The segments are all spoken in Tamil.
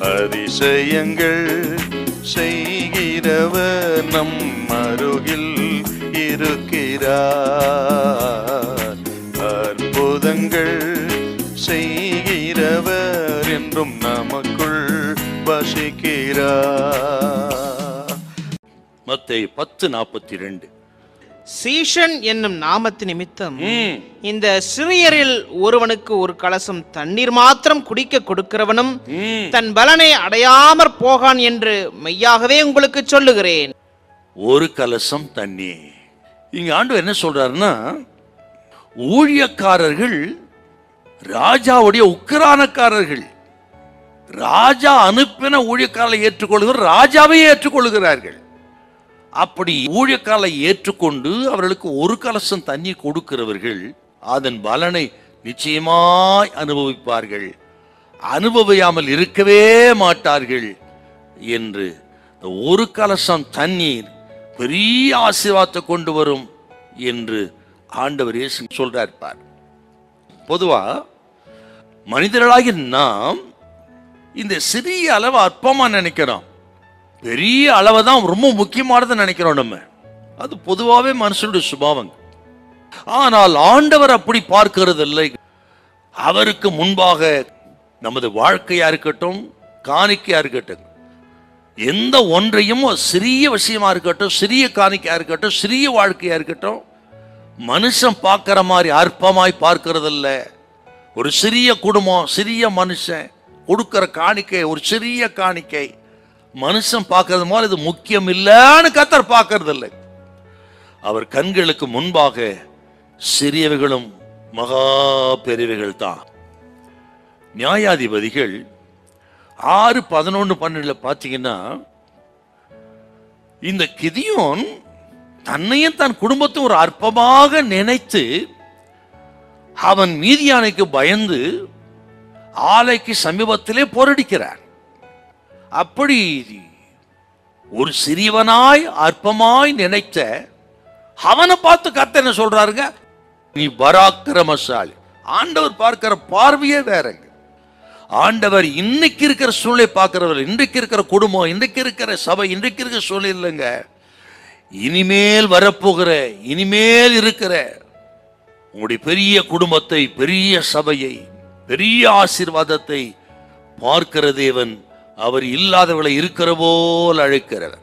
அதிசயங்கள் செய்கிறவர் நம் அருகில் இருக்கிறார். அற்புதங்கள் செய்கிறவர் என்றும் நமக்குள் வசிக்கிறார். மத்தேயு 10:42. சீஷன் என்னும் நாமத்து நிமித்தம் இந்த சிறியரில் ஒருவனுக்கு ஒரு கலசம் தண்ணீர் மாத்திரம் குடிக்க கொடுக்கிறவனும் தன் பலனை அடையாமற் போகான் என்று மெய்யாகவே உங்களுக்கு சொல்லுகிறேன். ஒரு கலசம் தண்ணீர். இங்க ஆண்டவர் என்ன சொல்றாருன்னா, ஊழியக்காரர்கள் ராஜாவுடைய உக்கிரானக்காரர்கள். ராஜா அனுப்பின ஊழியக்காரரை ஏற்றுக்கொள்கிற ராஜாவை ஏற்றுக்கொள்கிறார்கள். அப்படி ஊழியக்காரரை ஏற்றுக்கொண்டு அவர்களுக்கு ஒரு கலசம் தண்ணி கொடுக்கிறவர்கள் அதன் பலனை நிச்சயமாய் அனுபவிப்பார்கள், அனுபவியாமல் இருக்கவே மாட்டார்கள் என்று. ஒரு கலசம் தண்ணீர் பெரிய ஆசீர்வாதத்தை கொண்டு வரும் என்று ஆண்டவர் இயேசு சொல்றார். பொதுவா மனிதர்களாகி நாம் இந்த சிறிய அளவு அற்பமா நினைக்கிறோம், பெரிய அளவை தான் ரொம்ப முக்கியமானதை நினைக்கிறோம் நம்ம. அது பொதுவாகவே மனுஷனுடைய சுபாவம். ஆனால் ஆண்டவர் அப்படி பார்க்கிறது இல்லை. அவருக்கு முன்பாக நமது வாழ்க்கையா இருக்கட்டும், காணிக்கையா இருக்கட்டும், எந்த ஒன்றையும் சிறிய விஷயமா இருக்கட்டும், சிறிய காணிக்கையா இருக்கட்டும், சிறிய வாழ்க்கையா இருக்கட்டும், மனுஷன் பார்க்கிற மாதிரி அற்பமாய் பார்க்கறதில்ல. ஒரு சிறிய குடும்பம், சிறிய மனுஷன் கொடுக்கிற காணிக்கை, ஒரு சிறிய காணிக்கை மனுஷன் பார்க்கறது போல இது முக்கியம் இல்லைன்னு கர்த்தர் பார்க்கறது இல்லை. அவர் கண்களுக்கு முன்பாக சிறியவைகளும் மகா பெரியவைகள் தான். நியாயாதிபதிகள் 6:11-12 பார்த்தீங்கன்னா, இந்த கிதியோன் தன்னையும் தன் குடும்பத்தையும் ஒரு அற்பமாக நினைத்து அவன் மீதியானைக்கு பயந்து ஆலைக்கு சமீபத்திலே போரடிக்கிறார். அப்படி ஒரு சிறியவனாய் அற்பமாய் நினைத்த அவனை பார்த்து கர்த்தர் என்ன சொல்றாருங்க, நீ பராக்கிரமசாலி. ஆண்டவர் பார்க்கிற பார்வையே வேறங்க. ஆண்டவர் இன்னைக்கு இருக்கிற சூழ்நிலை பார்க்கிறவர், இன்றைக்கு இருக்கிற குடும்பம், இன்றைக்கு இருக்கிற சபை, இன்றைக்கு இருக்கிற சூழ்நிலை இல்லைங்க. இனிமேல் வரப்போகிற, இனிமேல் இருக்கிற உங்களுடைய பெரிய குடும்பத்தை, பெரிய சபையை, பெரிய ஆசீர்வாதத்தை பார்க்கிற தேவன் அவர் இல்லாதவர்களை இருக்கிற போல் அழைக்கிறவர்.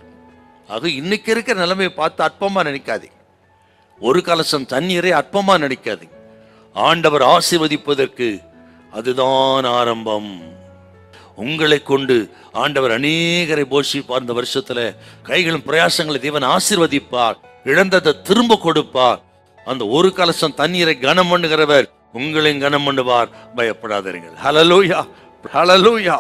ஆக இன்னைக்கு இருக்கிற நிலைமையை பார்த்து அற்பமா நினைக்காதீங்க. ஒரு கலசம் தண்ணீரை அற்பமா நினைக்காதீங்க. ஆண்டவர் ஆசீர்வதிப்பதற்கு அதுதான் ஆரம்பம். உங்களை கொண்டு ஆண்டவர் அநேகரை போஷிப்பார். இந்த வருஷத்துல கைகளும் பிரயாசங்களை தேவன் ஆசீர்வதிப்பார், இழந்ததை திரும்ப கொடுப்பார். அந்த ஒரு கலசம் தண்ணீரை கனம் பண்ணுகிறவர் உங்களையும் கனம் பண்ணுவார். பயப்படாதீர்கள். ஹல்லேலூயா, ஹல்லேலூயா.